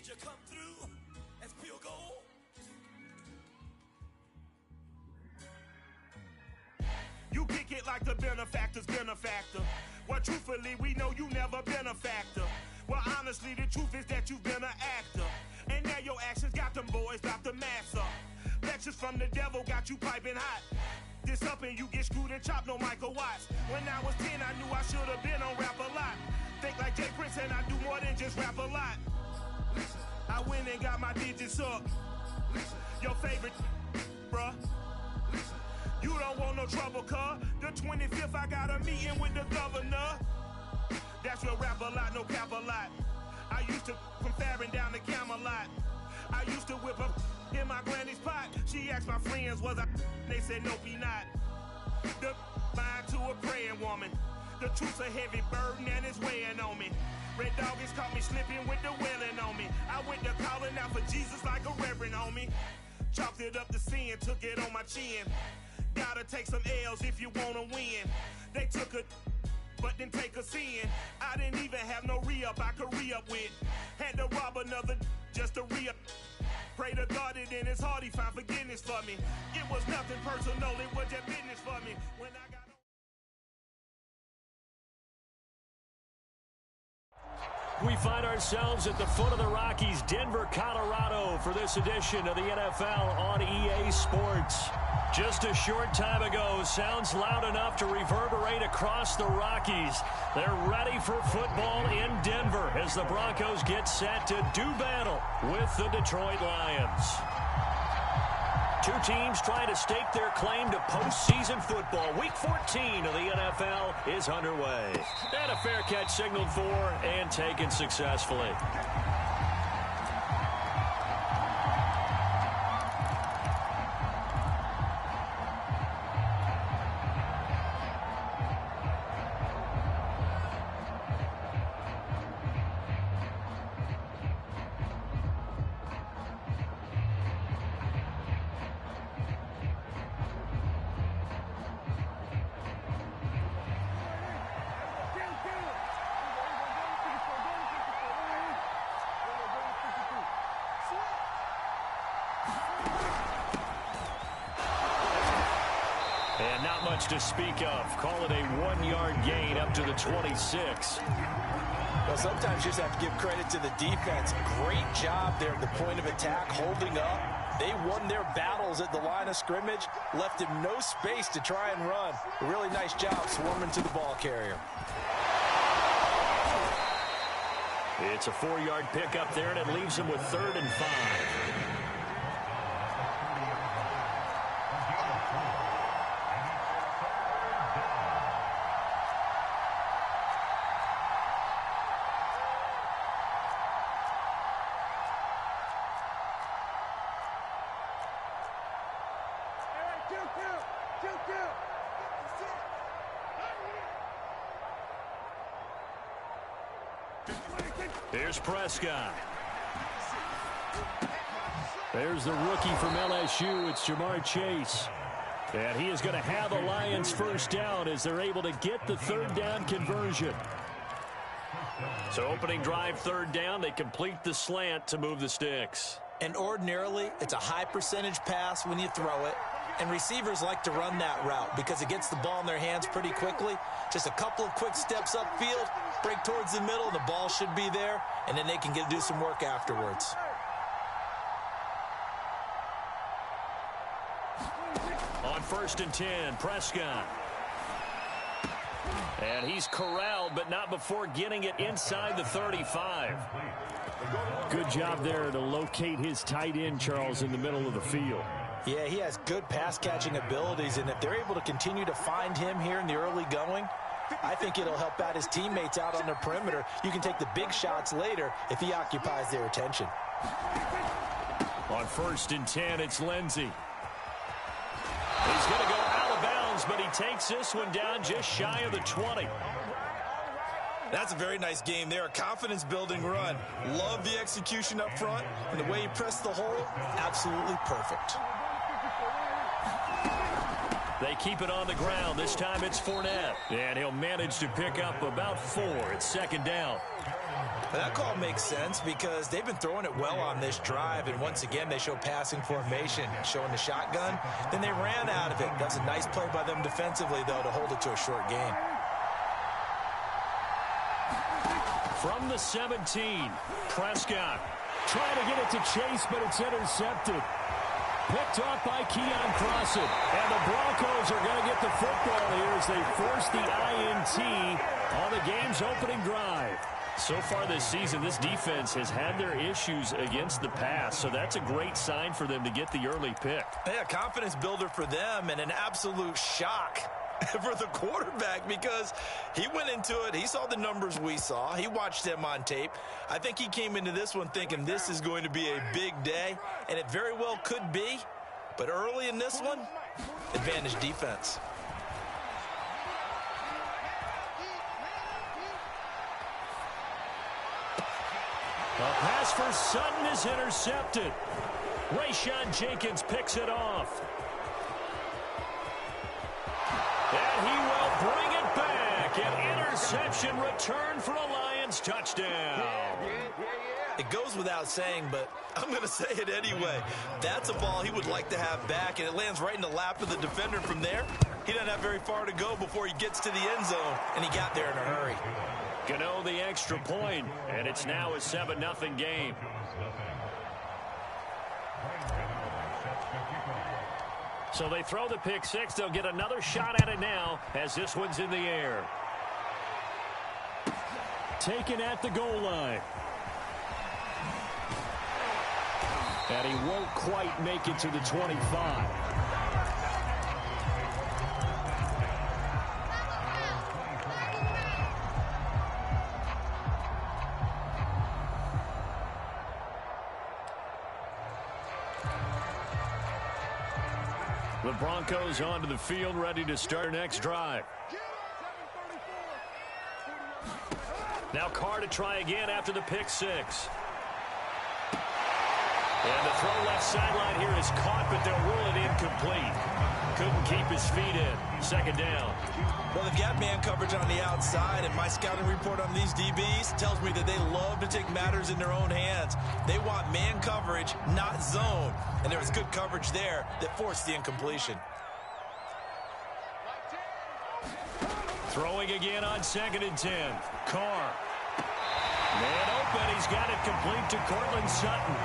Did you come through as pure gold? You kick it like the benefactor's benefactor. Well, truthfully, we know you never been a factor. Well, honestly, the truth is that you've been an actor. And now your actions got them boys about to mass up. Lectures from the devil got you piping hot. This up and you get screwed and chopped, no Michael Watts. When I was 10, I knew I should have been on rap a lot. Think like Jay Prince and I do more than just rap a lot. I went and got my digits up. Your favorite, bruh. You don't want no trouble, cuz. The 25th, I got a meeting with the governor. That's real rap a lot, no cap a lot. I used to from Farron down to Camelot. I used to whip up in my granny's pot. She asked my friends, was I? They said, nope, he not. The mind to a praying woman. The truth's a heavy burden and it's weighing on me. Red Doggies caught me slipping with the wailing on me. I went to calling out for Jesus like a reverend on me. Chalked it up to sin, took it on my chin. Gotta take some L's if you wanna win. They took a but didn't take a sin. I didn't even have no re-up I could re-up with. Had to rob another just to re-up. Pray to God it in his heart he found forgiveness for me. It was nothing personal, it was just business for me. When I got We find ourselves at the foot of the Rockies, Denver, Colorado, for this edition of the NFL on EA Sports. Just a short time ago, sounds loud enough to reverberate across the Rockies. They're ready for football in Denver as the Broncos get set to do battle with the Detroit Lions. Two teams trying to stake their claim to postseason football. Week 14 of the NFL is underway. And a fair catch signaled for and taken successfully. And not much to speak of. Call it a 1-yard gain up to the 26. Well, sometimes you just have to give credit to the defense. Great job there at the point of attack, holding up. They won their battles at the line of scrimmage, left him no space to try and run. A really nice job swarming to the ball carrier. It's a 4-yard pickup there, and it leaves him with 3rd and 5. There's Prescott. There's the rookie from LSU. It's Jamar Chase. And he is going to have the Lions first down as they're able to get the 3rd down conversion. So opening drive 3rd down, they complete the slant to move the sticks. And ordinarily, it's a high percentage pass when you throw it. And receivers like to run that route because it gets the ball in their hands pretty quickly. Just a couple of quick steps upfield, break towards the middle, the ball should be there, and then they can do some work afterwards. On 1st and 10, Prescott. And he's corralled, but not before getting it inside the 35. Good job there to locate his tight end, Charles, in the middle of the field. Yeah, he has good pass-catching abilities, and if they're able to continue to find him here in the early going, I think it'll help out his teammates out on the perimeter. You can take the big shots later if he occupies their attention. On 1st and 10, it's Lindsey. He's going to go out of bounds, but he takes this one down just shy of the 20. That's a very nice game there. A confidence-building run. Love the execution up front, and the way he pressed the hole, absolutely perfect. They keep it on the ground. This time it's Fournette. And he'll manage to pick up about 4. It's second down. That call makes sense because they've been throwing it well on this drive, and once again they show passing formation, showing the shotgun. Then they ran out of it. That's a nice play by them defensively, though, to hold it to a short gain. From the 17, Prescott trying to get it to Chase, but it's intercepted. Picked off by Keon Crossen. And the Broncos are going to get the football here as they force the INT on the game's opening drive. So far this season, this defense has had their issues against the pass, so that's a great sign for them to get the early pick. Yeah, confidence builder for them and an absolute shock for the quarterback because he went into it. He saw the numbers we saw. He watched them on tape. I think he came into this one thinking this is going to be a big day, and it very well could be. But early in this one, advantage defense. A pass for Sutton is intercepted. Rayshon Jenkins picks it off. And he will bring it back. An interception return for a Lions touchdown. It goes without saying, but I'm going to say it anyway. That's a ball he would like to have back, and it lands right in the lap of the defender from there. He doesn't have very far to go before he gets to the end zone, and he got there in a hurry. Gano the extra point, and it's now a 7-0 game. So they throw the pick six. They'll get another shot at it now as this one's in the air. Taken at the goal line. And he won't quite make it to the 25. The Broncos onto the field, ready to start their next drive. Now Carr to try again after the pick six. And the throw left sideline here is caught, but they'll rule it incomplete. Couldn't keep his feet in. Second down. Well, they've got man coverage on the outside, and my scouting report on these DBs tells me that they love to take matters in their own hands. They want man coverage, not zone. And there was good coverage there that forced the incompletion. Throwing again on 2nd and 10. Carr. Man open. He's got it complete to Cortland Sutton.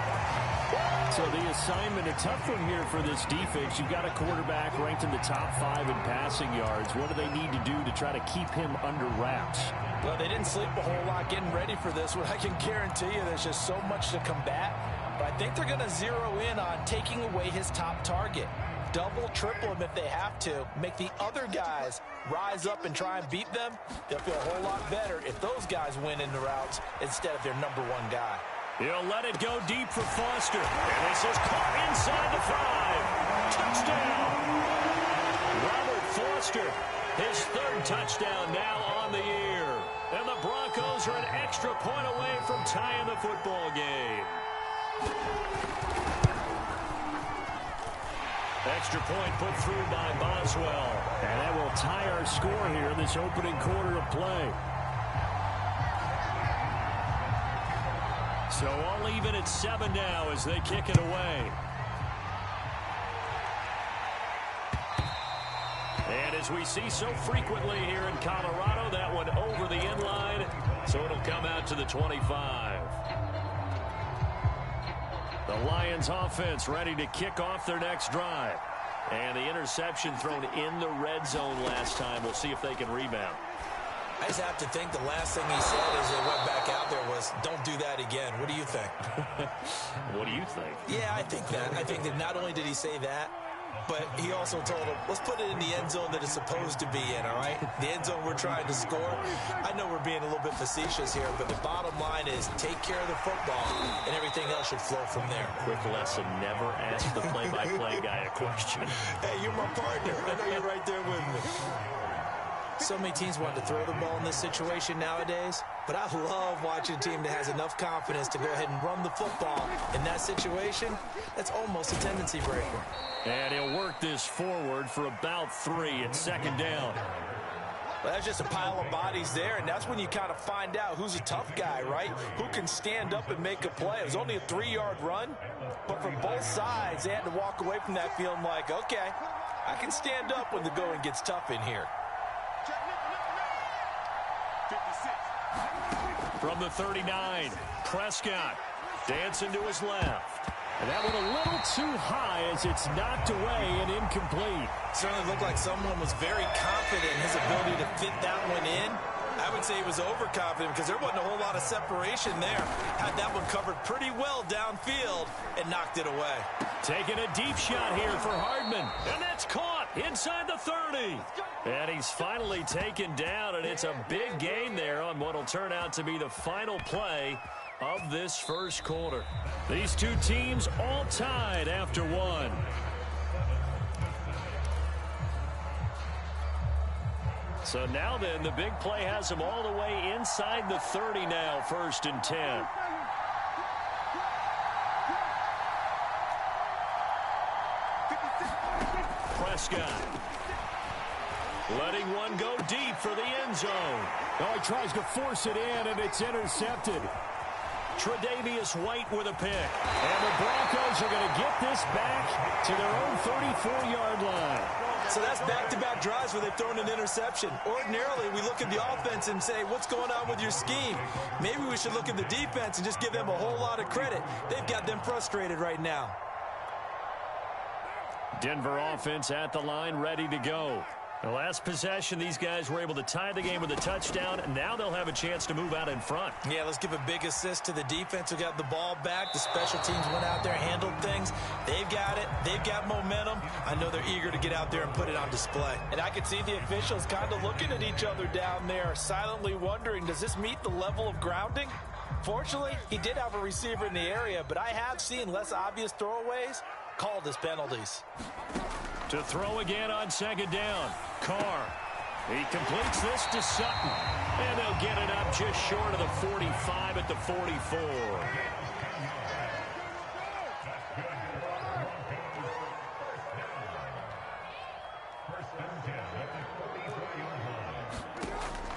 So the assignment, a tough one here for this defense. You've got a quarterback ranked in the top 5 in passing yards. What do they need to do to try to keep him under wraps? Well, they didn't sleep a whole lot getting ready for this one. I can guarantee you there's just so much to combat. But I think they're going to zero in on taking away his top target. Double, triple him if they have to. Make the other guys rise up and try and beat them. They'll feel a whole lot better if those guys win in the routes instead of their number 1 guy. He'll let it go deep for Foster. And this is caught inside the 5. Touchdown! Robert Foster, his 3rd touchdown now on the year. And the Broncos are an extra point away from tying the football game. Extra point put through by Boswell. And that will tie our score here in this opening quarter of play. So all even at 7 now as they kick it away. And as we see so frequently here in Colorado, that one over the end line, so it'll come out to the 25. The Lions offense ready to kick off their next drive. And the interception thrown in the red zone last time. We'll see if they can rebound. I just have to think the last thing he said as they went back out there was, don't do that again. What do you think? What do you think? Yeah, I think that. I think that not only did he say that, but he also told him, let's put it in the end zone that it's supposed to be in, all right? The end zone we're trying to score. I know we're being a little bit facetious here, but the bottom line is take care of the football, and everything else should flow from there. Quick lesson, never ask the play-by-play guy a question. Hey, you're my partner. I know you're right there with me. So many teams want to throw the ball in this situation nowadays, but I love watching a team that has enough confidence to go ahead and run the football. In that situation, that's almost a tendency breaker. And he'll work this forward for about 3 at second down. Well, that's just a pile of bodies there, and that's when you kind of find out who's a tough guy, right? Who can stand up and make a play. It was only a 3-yard run, but for both sides, they had to walk away from that feeling like, okay, I can stand up when the going gets tough in here. From the 39, Prescott dancing to his left. And that one a little too high as it's knocked away and incomplete. Certainly looked like someone was very confident in his ability to fit that one in. I would say he was overconfident because there wasn't a whole lot of separation there. Had that one covered pretty well downfield and knocked it away. Taking a deep shot here for Hardman. And that's caught inside the 30. And he's finally taken down, and it's a big gain there on what will turn out to be the final play of this first quarter. These two teams all tied after one. So now then, the big play has them all the way inside the 30 now, 1st and 10. Prescott letting one go deep for the end zone. Oh, he tries to force it in, and it's intercepted. Tre'Davious White with a pick. And the Broncos are going to get this back to their own 34-yard line. So that's back-to-back drives where they've thrown an interception. Ordinarily, we look at the offense and say, what's going on with your scheme? Maybe we should look at the defense and just give them a whole lot of credit. They've got them frustrated right now. Denver offense at the line, ready to go. The last possession, these guys were able to tie the game with a touchdown, and now they'll have a chance to move out in front. Yeah, let's give a big assist to the defense who got the ball back. The special teams went out there, handled things. They've got it. They've got momentum. I know they're eager to get out there and put it on display. And I could see the officials kind of looking at each other down there, silently wondering, does this meet the level of grounding? Fortunately, he did have a receiver in the area, but I have seen less obvious throwaways called as penalties. To throw again on second down. Carr. He completes this to Sutton. And they'll get it up just short of the 45 at the 44.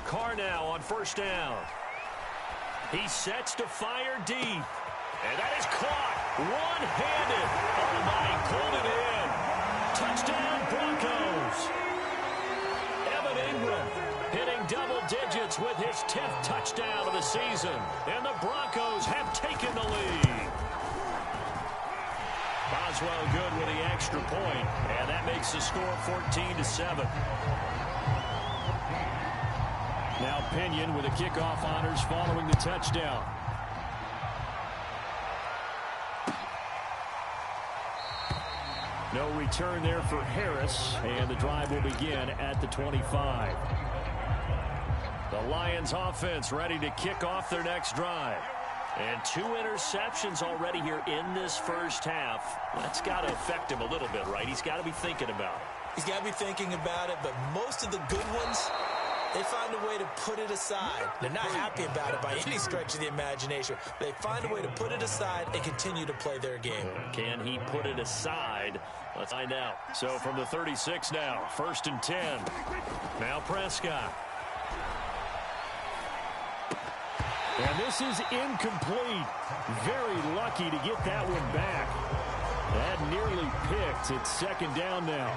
Carr now on 1st down. He sets to fire deep. And that is caught. One-handed. Oh, my. Pulled it in. Touchdown, Broncos. Evan Ingram hitting double digits with his 10th touchdown of the season. And the Broncos have taken the lead. Boswell good with the extra point. And that makes the score 14-7. Now Pinion with the kickoff honors following the touchdown. No return there for Harris, and the drive will begin at the 25. The Lions offense ready to kick off their next drive. And 2 interceptions already here in this first half. That's got to affect him a little bit, right? He's got to be thinking about it. He's got to be thinking about it, but most of the good ones, they find a way to put it aside. They're not happy about it by any stretch of the imagination. They find a way to put it aside and continue to play their game. Can he put it aside? Let's find out. So from the 36 now, 1st and 10. Now Prescott. And this is incomplete. Very lucky to get that one back. That nearly picked. It's 2nd down now.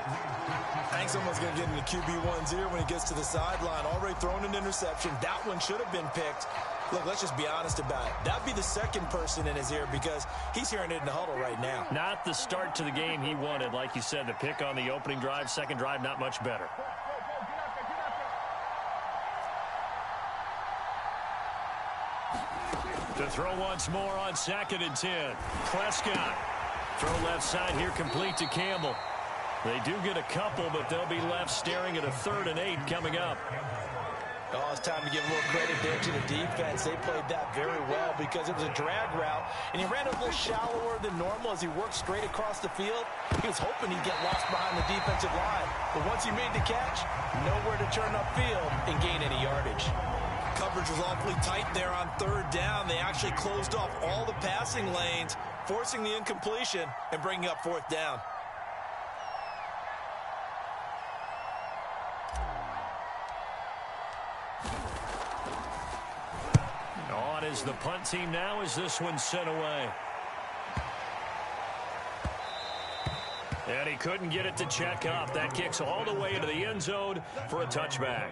I think someone's going to get into QB1's ear when he gets to the sideline. Already thrown an interception. That one should have been picked. Look, let's just be honest about it. That'd be the second person in his ear because he's hearing it in the huddle right now. Not the start to the game he wanted. Like you said, the pick on the opening drive, second drive, not much better. To throw once more on 2nd and 10. Prescott. Throw left side here, complete to Campbell. They do get a couple, but they'll be left staring at a 3rd and 8 coming up. Oh, it's time to give a little credit there to the defense. They played that very well because it was a drag route, and he ran a little shallower than normal as he worked straight across the field. He was hoping he'd get lost behind the defensive line, but once he made the catch, nowhere to turn upfield and gain any yardage. Coverage was awfully tight there on third down. They actually closed off all the passing lanes, forcing the incompletion and bringing up fourth down. On is the punt team now as this one's sent away. And he couldn't get it to check up. That kicks all the way into the end zone for a touchback.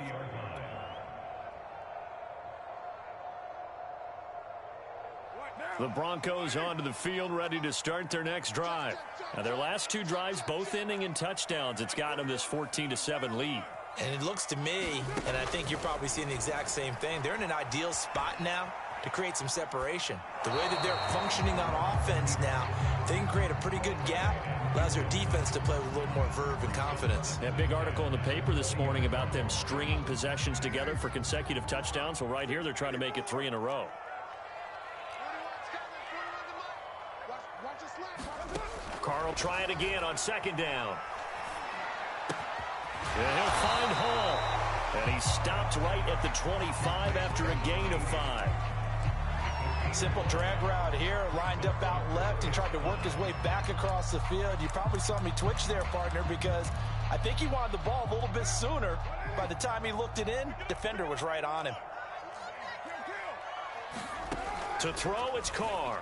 The Broncos onto the field, ready to start their next drive. Now, their last two drives, both ending in touchdowns. It's got them this 14-7 lead. And it looks to me, and I think you're probably seeing the exact same thing, they're in an ideal spot now to create some separation. The way that they're functioning on offense now, they can create a pretty good gap, allows their defense to play with a little more verve and confidence. A big article in the paper this morning about them stringing possessions together for consecutive touchdowns. Well, right here, they're trying to make it 3 in a row. Carl try it again on second down. And he'll find Hall. And he stopped right at the 25 after a gain of 5. Simple drag route here, lined up out left and tried to work his way back across the field. You probably saw me twitch there, partner, because I think he wanted the ball a little bit sooner. By the time he looked it in, defender was right on him. To throw, it's Carr.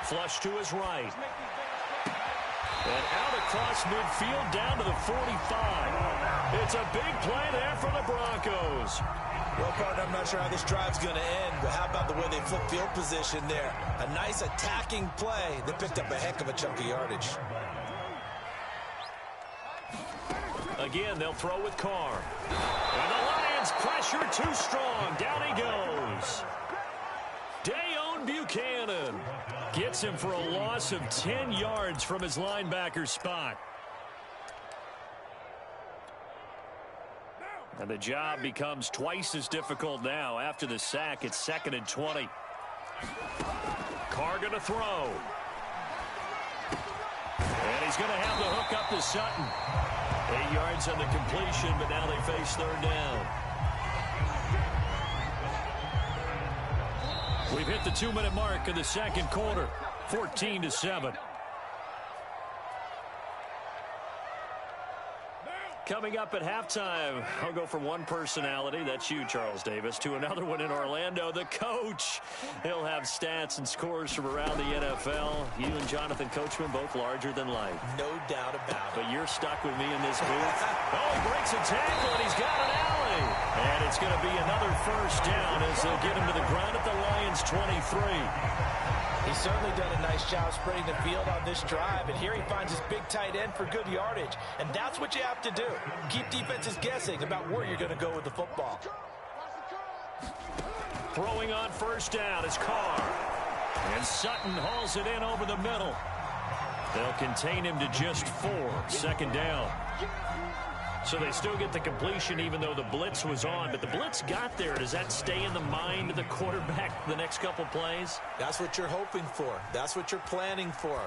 Flush to his right. And out across midfield down to the 45. It's a big play there for the Broncos. Well, partner, I'm not sure how this drive's going to end, but how about the way they flip field position there? A nice attacking play that picked up a heck of a chunk of yardage. Again, they'll throw with Carr. And the Lions pressure too strong. Down he goes. Dayon Buchanan gets him for a loss of 10 yards from his linebacker spot. And the job becomes twice as difficult now. After the sack, it's 2nd and 20. Carr going to throw. And he's going to have the hook up to Sutton. 8 yards on the completion, but now they face third down. We've hit the 2-minute mark of the second quarter. 14-7. Coming up at halftime, I'll go from one personality, that's you, Charles Davis, to another one in Orlando, the coach. He'll have stats and scores from around the NFL. You and Jonathan Coachman, both larger than life. No doubt about it. But you're stuck with me in this booth. Oh, he breaks a tackle, and he's got an alley. And it's going to be another first down as they'll get him to the ground at the Lions' 23. He's certainly done a nice job spreading the field on this drive, and here he finds his big tight end for good yardage. And that's what you have to do. Keep defenses guessing about where you're going to go with the football. Throwing on first down is Carr. And Sutton hauls it in over the middle. They'll contain him to just 4. 2nd down. So they still get the completion even though the blitz was on. But the blitz got there. Does that stay in the mind of the quarterback the next couple plays? That's what you're hoping for. That's what you're planning for.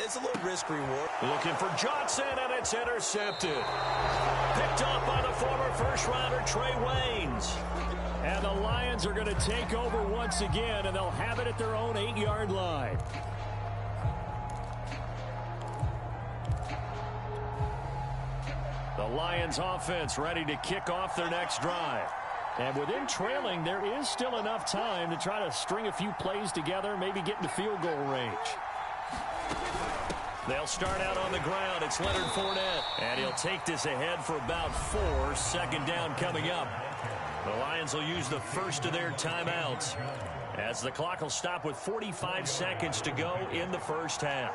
It's a little risk-reward. Looking for Johnson, and it's intercepted. Picked up by the former first-rounder Trey Waynes. And the Lions are going to take over once again, and they'll have it at their own 8-yard line. The Lions offense ready to kick off their next drive. And within trailing, there is still enough time to try to string a few plays together, maybe get into field goal range. They'll start out on the ground. It's Leonard Fournette. And he'll take this ahead for about 4. 2nd down coming up. The Lions will use the first of their timeouts as the clock will stop with 45 seconds to go in the first half.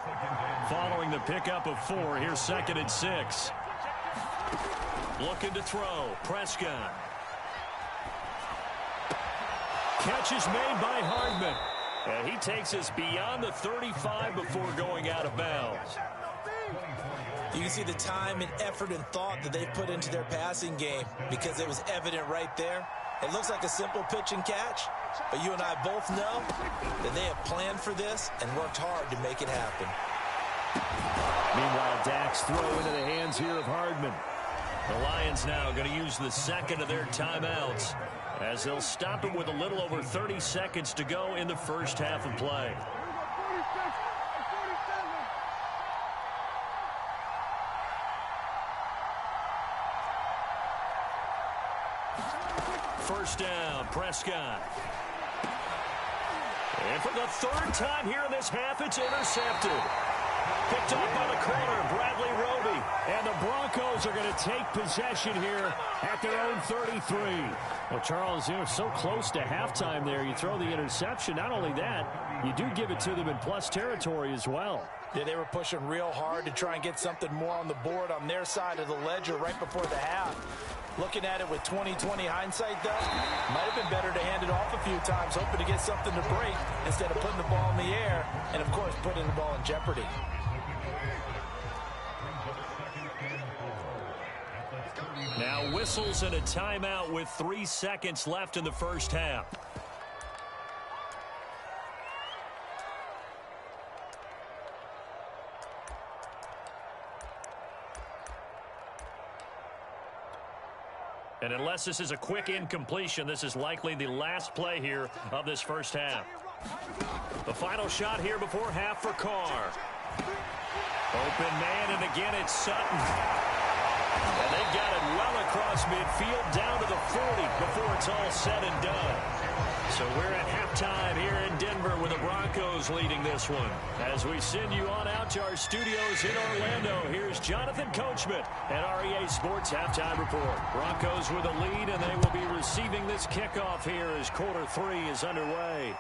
Following the pickup of 4, here's 2nd and 6. Looking to throw. Prescott. Catch is made by Hardman. And he takes us beyond the 35 before going out of bounds. You can see the time and effort and thought that they've put into their passing game because it was evident right there. It looks like a simple pitch and catch, but you and I both know that they have planned for this and worked hard to make it happen. Meanwhile, Dak's throw into the hands here of Hardman. The Lions now going to use the second of their timeouts as they'll stop it with a little over 30 seconds to go in the first half of play. First down, Prescott. And for the third time here in this half, it's intercepted. Picked off by the corner, Bradley Roby. And the Broncos are going to take possession here at their own 33. Well, Charles, you're so close to halftime there. You throw the interception. Not only that, you do give it to them in plus territory as well. Yeah, they were pushing real hard to try and get something more on the board on their side of the ledger right before the half. Looking at it with 20/20 hindsight, though, might have been better to hand it off a few times, hoping to get something to break instead of putting the ball in the air and, of course, putting the ball in jeopardy. Now whistles and a timeout with 3 seconds left in the first half. And unless this is a quick incompletion, this is likely the last play here of this first half. The final shot here before half for Carr. Open man, and again it's Sutton. And they've got it well across midfield down to the 40 before it's all said and done. So we're at halftime here in Denver with the Broncos leading this one. As we send you on out to our studios in Orlando, here's Jonathan Coachman at REA Sports Halftime Report. Broncos with a lead, and they will be receiving this kickoff here as quarter 3 is underway.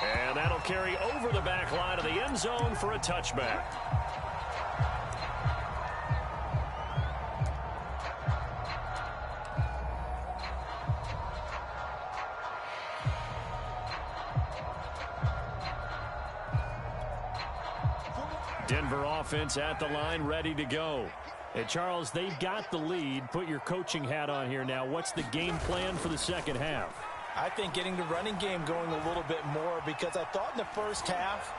And that'll carry over the back line of the end zone for a touchback. Denver offense at the line, ready to go. Hey, Charles, they've got the lead. Put your coaching hat on here now. What's the game plan for the second half? I think getting the running game going a little bit more, because I thought in the first half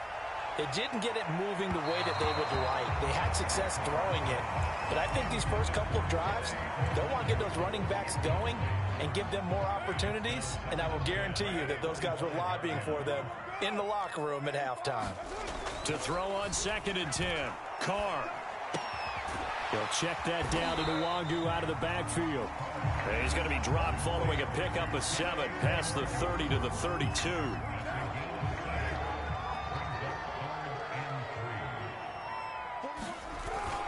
they didn't get it moving the way that they would like. They had success throwing it, but I think these first couple of drives, they'll want to get those running backs going and give them more opportunities, and I will guarantee you that those guys were lobbying for them in the locker room at halftime. To throw on 2nd and 10, Carr. He'll check that down to Nwangu out of the backfield. And he's going to be dropped following a pickup of 7 past the 30 to the 32.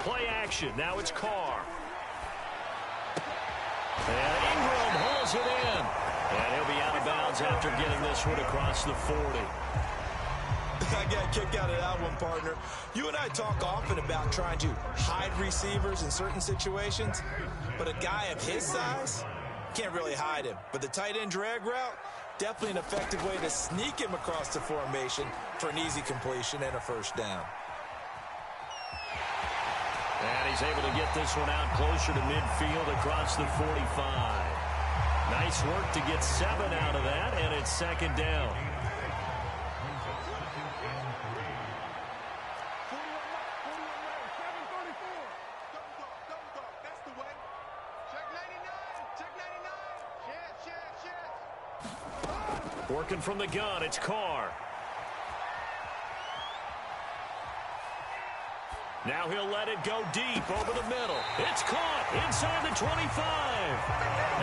Play action. Now it's Carr. And Ingram hauls it in. And he'll be out of bounds after getting this one across the 40. I got a kick out of that one, partner. You and I talk often about trying to hide receivers in certain situations, but a guy of his size can't really hide him. But the tight end drag route, definitely an effective way to sneak him across the formation for an easy completion and a first down. And he's able to get this one out closer to midfield across the 45. Nice work to get 7 out of that, and it's 2nd down. Working from the gun, it's Carr. Now he'll let it go deep over the middle. It's caught inside the 25.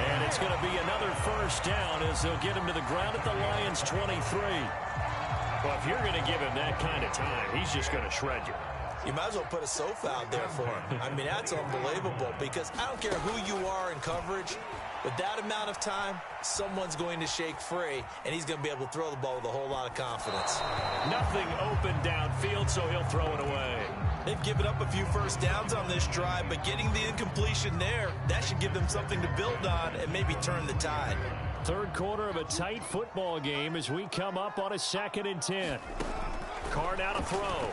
And it's going to be another first down as they'll get him to the ground at the Lions' 23. Well, if you're going to give him that kind of time, he's just going to shred you. You might as well put a sofa out there for him. I mean, that's unbelievable, because I don't care who you are in coverage. With that amount of time, someone's going to shake free, and he's going to be able to throw the ball with a whole lot of confidence. Nothing open downfield, so he'll throw it away. They've given up a few first downs on this drive, but getting the incompletion there, that should give them something to build on and maybe turn the tide. Third quarter of a tight football game as we come up on a 2nd and 10. Carr now to throw.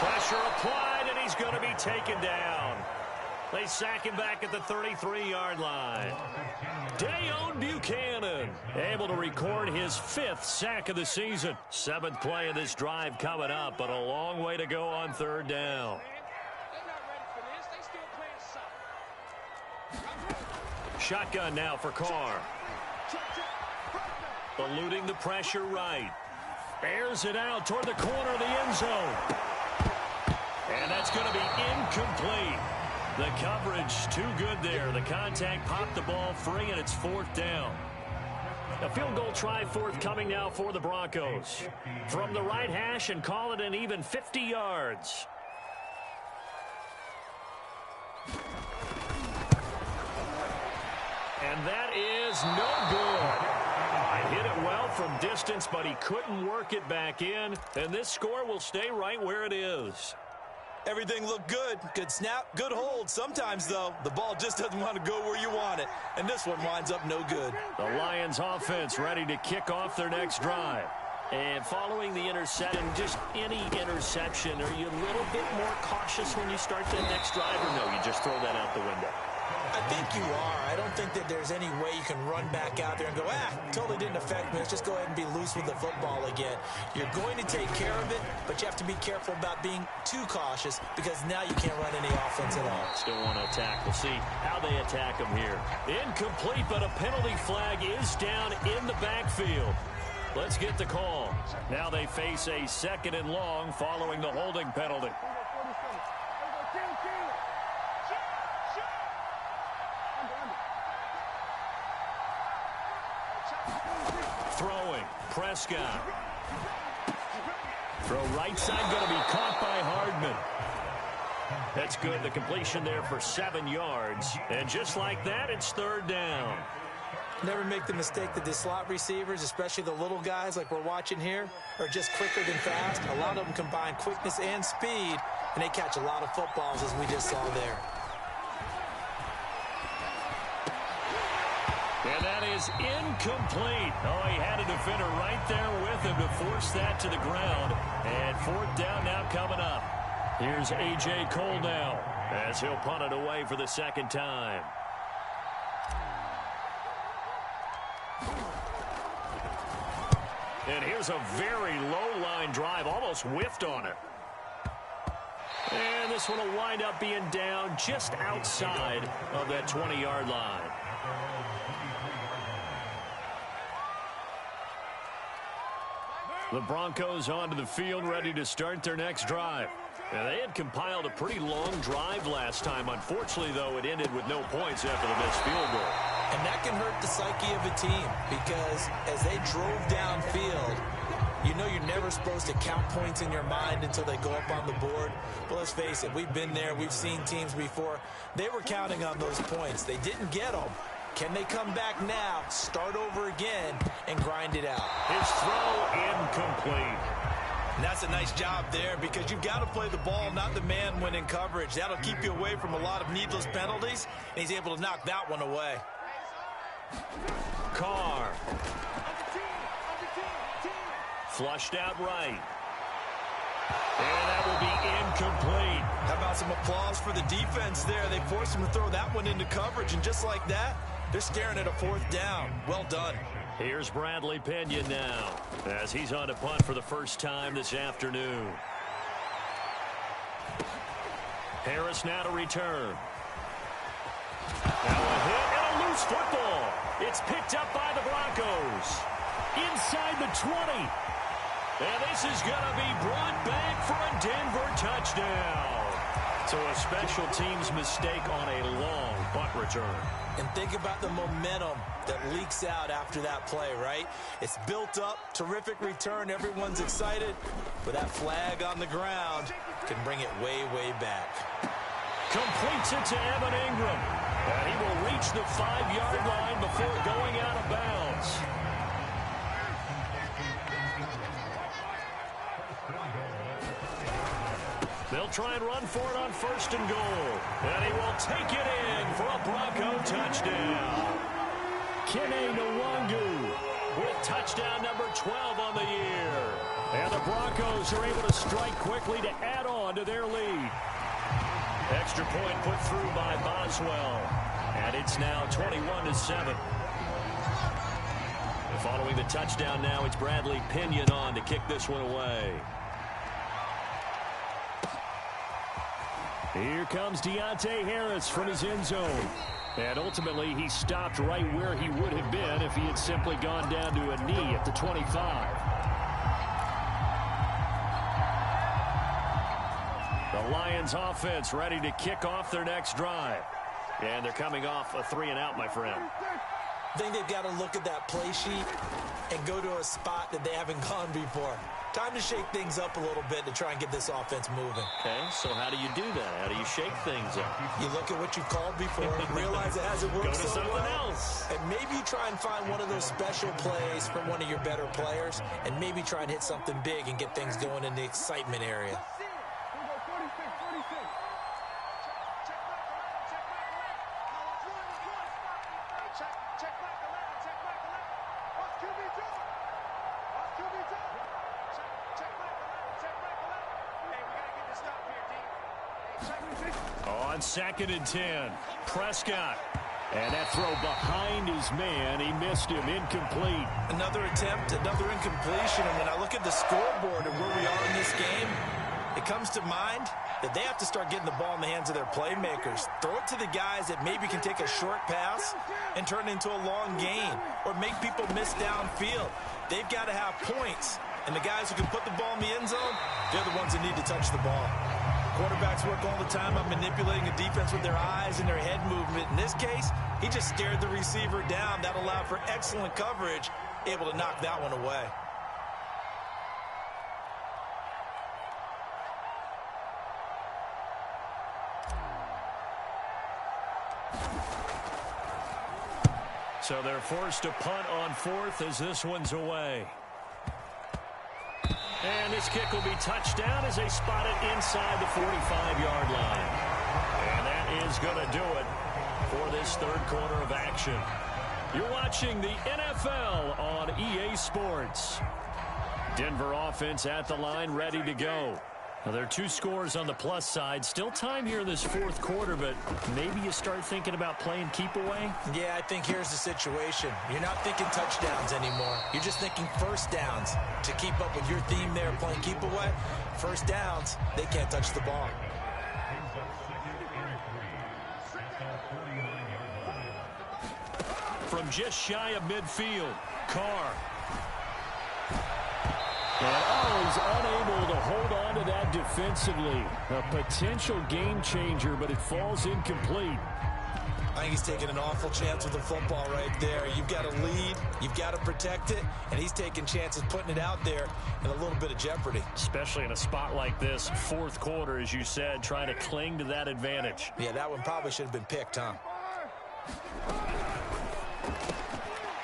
Pressure applied, and he's going to be taken down. They sack him back at the 33-yard line. Dayon Buchanan able to record his 5th sack of the season. 7th play of this drive coming up, but a long way to go on 3rd down. Shotgun now for Carr. Eluding the pressure right. Bears it out toward the corner of the end zone. And that's going to be incomplete. The coverage too good there. The contact popped the ball free, and it's 4th down. A field goal try forthcoming now for the Broncos. From the right hash and call it an even 50 yards. And that is no good. Hit it well from distance, but he couldn't work it back in. And this score will stay right where it is. Everything looked good. Good snap, good hold. Sometimes, though, the ball just doesn't want to go where you want it. And this one winds up no good. The Lions offense ready to kick off their next drive. And following the interception, just any interception, are you a little bit more cautious when you start the next drive, or no, you just throw that out the window? I think you are. I don't think that there's any way you can run back out there and go, totally didn't affect me. Let's just go ahead and be loose with the football again. You're going to take care of it, but you have to be careful about being too cautious because now you can't run any offense at all. Still want to attack. We'll see how they attack them here. Incomplete, but a penalty flag is down in the backfield. Let's get the call. Now they face a 2nd and long following the holding penalty. Throwing, Prescott. Throw right side, going to be caught by Hardman. That's good. The completion there for 7 yards. And just like that, it's 3rd down. Never make the mistake that the slot receivers, especially the little guys like we're watching here, are just quicker than fast. A lot of them combine quickness and speed, and they catch a lot of footballs, as we just saw there. And that is incomplete. Oh, he had a defender right there with him to force that to the ground. And 4th down now coming up. Here's A.J. Cole now as he'll punt it away for the 2nd time. And here's a very low-line drive, almost whiffed on it. And this one will wind up being down just outside of that 20-yard line. The Broncos onto the field, ready to start their next drive. Now, they had compiled a pretty long drive last time. Unfortunately, though, it ended with no points after the missed field goal. And that can hurt the psyche of a team because as they drove downfield, you know you're never supposed to count points in your mind until they go up on the board. But let's face it, we've been there. We've seen teams before. They were counting on those points. They didn't get them. Can they come back now, start over again, and grind it out? His throw incomplete. And that's a nice job there because you've got to play the ball, not the man when in coverage. That'll keep you away from a lot of needless penalties, and he's able to knock that one away. Carr. Flushed out right. And that will be incomplete. How about some applause for the defense there? They forced him to throw that one into coverage, and just like that, they're staring at a 4th down. Well done. Here's Bradley Pena now as he's on to punt for the first time this afternoon. Harris now to return. Now a hit and a loose football. It's picked up by the Broncos. Inside the 20. And this is going to be brought back for a Denver touchdown. So a special teams mistake on a long punt return. And think about the momentum that leaks out after that play, right? It's built up, terrific return, everyone's excited, but that flag on the ground can bring it way, way back. Completes it to Evan Ingram. And he will reach the 5-yard line before going out of bounds. They'll try and run for it on 1st and goal. And he will take it in for a Bronco touchdown. Kene Nwangu with touchdown number 12 on the year. And the Broncos are able to strike quickly to add on to their lead. Extra point put through by Boswell. And it's now 21-7. Following the touchdown now, it's Bradley Pinion on to kick this one away. Here comes Deontay Harris from his end zone. And ultimately, he stopped right where he would have been if he had simply gone down to a knee at the 25. The Lions offense ready to kick off their next drive. And they're coming off a 3-and-out, my friend. I think they've got to look at that play sheet and go to a spot that they haven't gone before. Time to shake things up a little bit to try and get this offense moving. Okay, so how do you do that? How do you shake things up? You look at what you've called before, realize it hasn't worked so well. Go to something else. And maybe you try and find one of those special plays from one of your better players, and maybe try and hit something big and get things going in the excitement area. On 2nd and 10, Prescott. And that throw behind his man, he missed him, incomplete. Another attempt, another incompletion. And when I look at the scoreboard and where we are in this game, it comes to mind that they have to start getting the ball in the hands of their playmakers. Throw it to the guys that maybe can take a short pass and turn it into a long gain or make people miss downfield. They've got to have points. And the guys who can put the ball in the end zone, they're the ones that need to touch the ball. Quarterbacks work all the time on manipulating a defense with their eyes and their head movement. In this case, he just stared the receiver down. That allowed for excellent coverage, able to knock that one away. So they're forced to punt on 4th as this one's away. And this kick will be touched down as they spot it inside the 45-yard line. And that is going to do it for this third quarter of action. You're watching the NFL on EA Sports. Denver offense at the line, ready to go. Now, there are 2 scores on the plus side. Still time here in this fourth quarter, but maybe you start thinking about playing keep away? Yeah, I think here's the situation. You're not thinking touchdowns anymore. You're just thinking first downs. To keep up with your theme there, playing keep away, first downs, they can't touch the ball. From just shy of midfield, Carr. And he's unable to hold on to that defensively. A potential game changer, but it falls incomplete. I think he's taking an awful chance with the football right there. You've got to lead, you've got to protect it, and he's taking chances putting it out there in a little bit of jeopardy. Especially in a spot like this, fourth quarter, as you said, trying to cling to that advantage. Yeah, that one probably should have been picked, huh?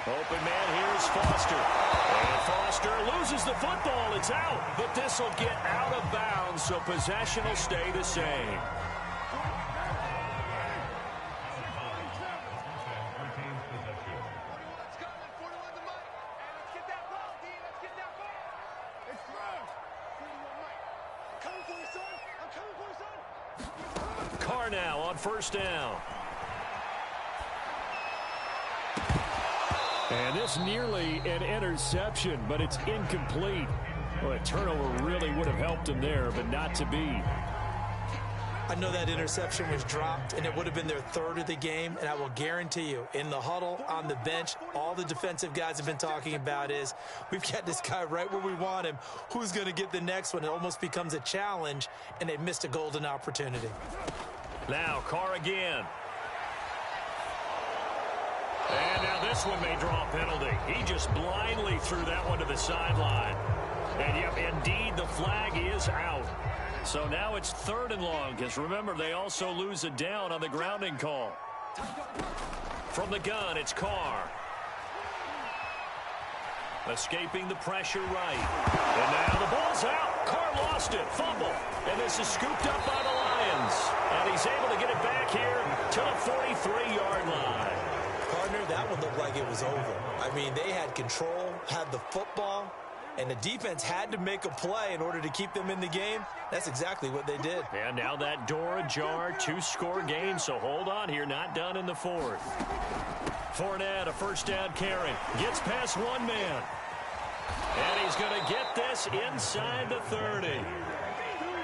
Open man, here's Foster. And Foster loses the football. It's out. But this will get out of bounds, so possession will stay the same. Carr now on first down. And this nearly an interception, but it's incomplete. Well, a turnover really would have helped him there, but not to be. I know that interception was dropped, and it would have been their third of the game, and I will guarantee you, in the huddle, on the bench, all the defensive guys have been talking about is, we've got this guy right where we want him. Who's going to get the next one? It almost becomes a challenge, and they missed a golden opportunity. Now, Carr again. And now this one may draw a penalty. He just blindly threw that one to the sideline. And, yep, indeed, the flag is out. So now it's 3rd and long, because remember, they also lose a down on the grounding call. From the gun, it's Carr. Escaping the pressure right. And now the ball's out. Carr lost it. Fumble. And this is scooped up by the Lions. And he's able to get it back here to the 43-yard line. Partner, that one looked like it was over. I mean, they had control, had the football, and the defense had to make a play in order to keep them in the game. That's exactly what they did. And now that door ajar, 2-score game, so hold on here, not done in the fourth. Fournette, a first down carry, gets past one man. And he's going to get this inside the 30.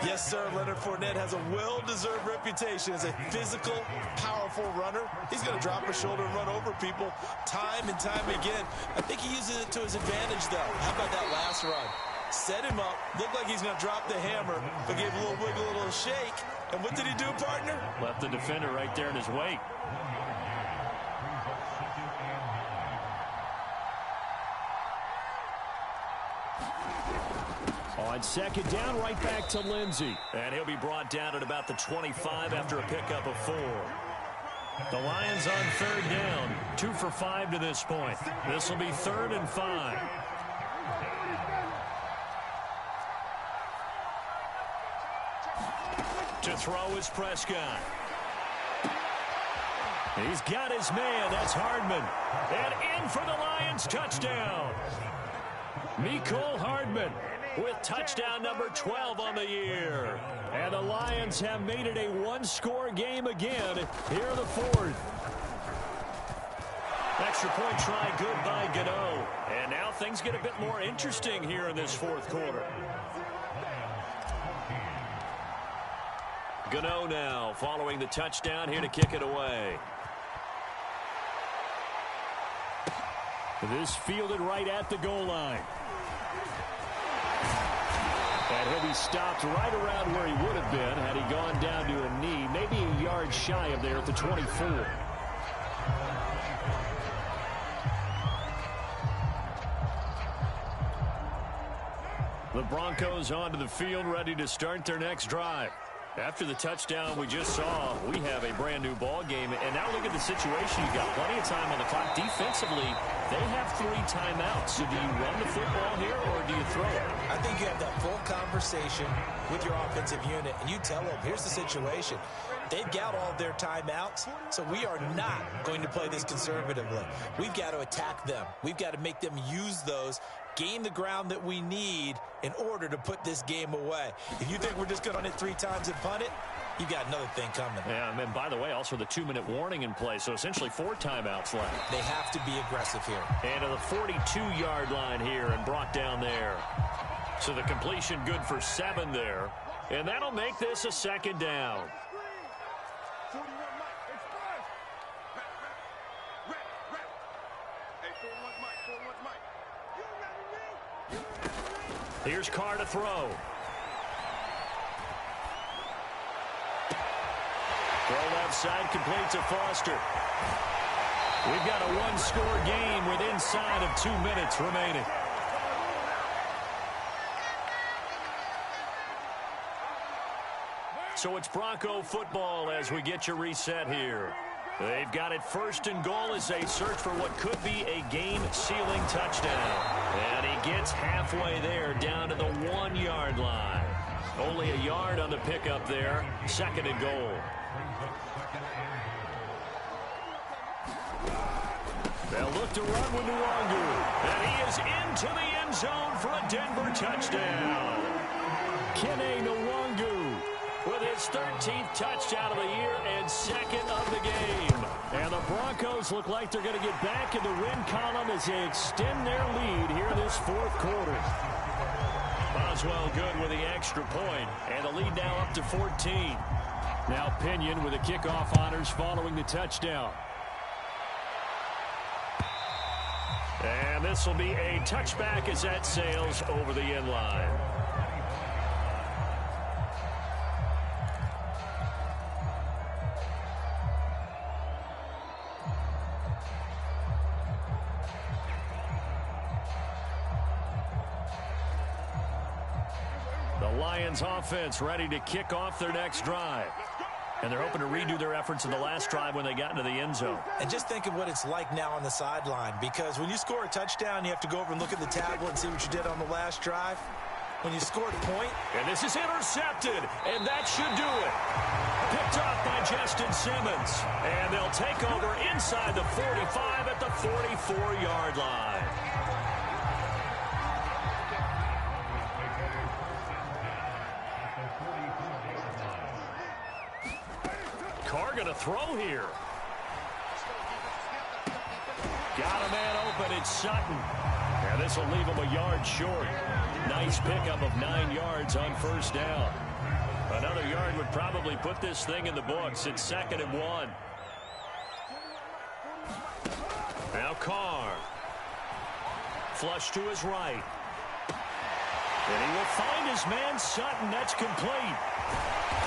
Yes, sir, Leonard Fournette has a well-deserved reputation as a physical, powerful runner. He's going to drop his shoulder and run over people time and time again. I think he uses it to his advantage, though. How about that last run? Set him up, looked like he's going to drop the hammer, but gave a little wiggle, a little shake. And what did he do, partner? Left the defender right there in his wake. On second down, right back to Lindsey. And he'll be brought down at about the 25 after a pickup of 4. The Lions on third down, 2 for 5 to this point. This will be 3rd and 5. To throw is Prescott. He's got his man. That's Hardman. And in for the Lions touchdown. Mecole Hardman with touchdown number 12 on the year. And the Lions have made it a one-score game again here in the fourth. Extra point try good by Gano. And now things get a bit more interesting here in this fourth quarter. Gano now following the touchdown here to kick it away. This fielded right at the goal line. And he'll be stopped right around where he would have been had he gone down to a knee, maybe a yard shy of there at the 24. The Broncos onto the field, ready to start their next drive. After the touchdown we just saw, we have a brand-new ball game. And now look at the situation. You've got plenty of time on the clock. Defensively, they have 3 timeouts. So do you run the football here or do you throw it? I think you have that full conversation with your offensive unit, and you tell them, here's the situation. They've got all of their timeouts, so we are not going to play this conservatively. We've got to attack them. We've got to make them use those, gain the ground that we need in order to put this game away. If you think we're just going to hit 3 times and punt it, you got another thing coming. Yeah, and by the way, also the 2-minute warning in play, so essentially 4 timeouts left. They have to be aggressive here. And to the 42-yard line here and brought down there. So the completion good for 7 there. And that'll make this a 2nd down. Here's Carr to throw. Throw left side, complete to Foster. We've got a 1-score game with inside of 2 minutes remaining. So it's Bronco football as we get you reset here. They've got it 1st and goal as they search for what could be a game-sealing touchdown. And he gets halfway there down to the 1-yard line. Only a yard on the pickup there. 2nd and goal. They'll look to run with Nwangu. And he is into the end zone for a Denver touchdown. Kene Nwangu with his 13th touchdown of the year and 2nd of the game. And the Broncos look like they're going to get back in the win column as they extend their lead here in this 4th quarter. Boswell good with the extra point, and the lead now up to 14. Now Pinion with the kickoff honors following the touchdown. And this will be a touchback as that sails over the end line. Lions offense ready to kick off their next drive. And they're hoping to redo their efforts in the last drive when they got into the end zone. And just think of what it's like now on the sideline, because when you score a touchdown, you have to go over and look at the tablet and see what you did on the last drive. When you scored a point. And this is intercepted, and that should do it. Picked off by Justin Simmons. And they'll take over inside the 45 at the 44-yard line. Carr going to throw here. Got a man open. It's Sutton. And this will leave him a yard short. Nice pickup of 9 yards on first down. Another yard would probably put this thing in the books. It's 2nd and 1. Now Carr. Flush to his right. And he will find his man Sutton. That's complete.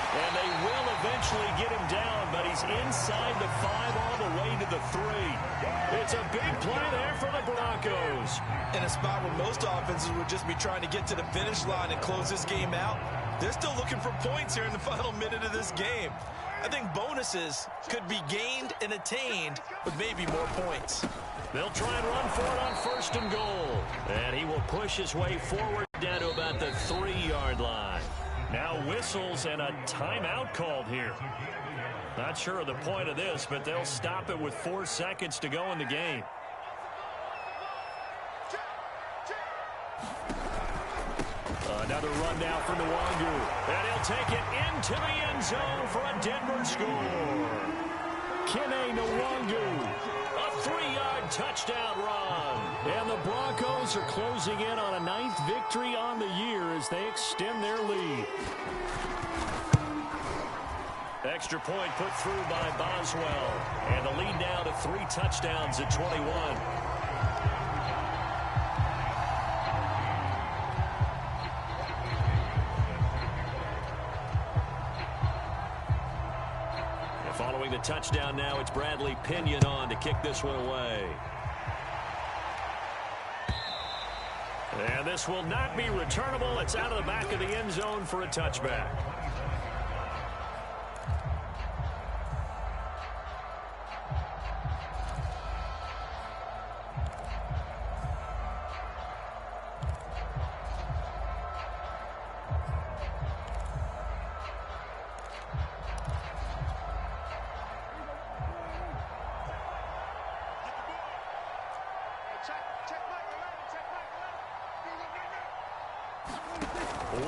And they will eventually get him down, but he's inside the 5 all the way to the 3. It's a big play there for the Broncos. In a spot where most offenses would just be trying to get to the finish line and close this game out, they're still looking for points here in the final minute of this game. I think bonuses could be gained and attained with maybe more points. They'll try and run for it on 1st and goal. And he will push his way forward down to about the 3-yard line. Now whistles and a timeout called here. Not sure of the point of this, but they'll stop it with 4 seconds to go in the game. Another run now for Nwangu. And he'll take it into the end zone for a Denver score. Kene Nwangu. A 3-yard touchdown run. And the Broncos are closing in on a 9th victory on the year as they extend their lead. Extra point put through by Boswell. And the lead now to 3 touchdowns at 21. Following the touchdown now, it's Bradley Pinion on to kick this one away. And this will not be returnable. It's out of the back of the end zone for a touchback.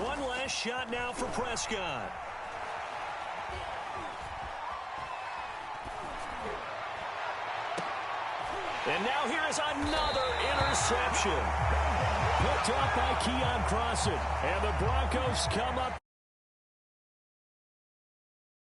One last shot now for Prescott. And now here is another interception. Picked off by Keon Crossan. And the Broncos come up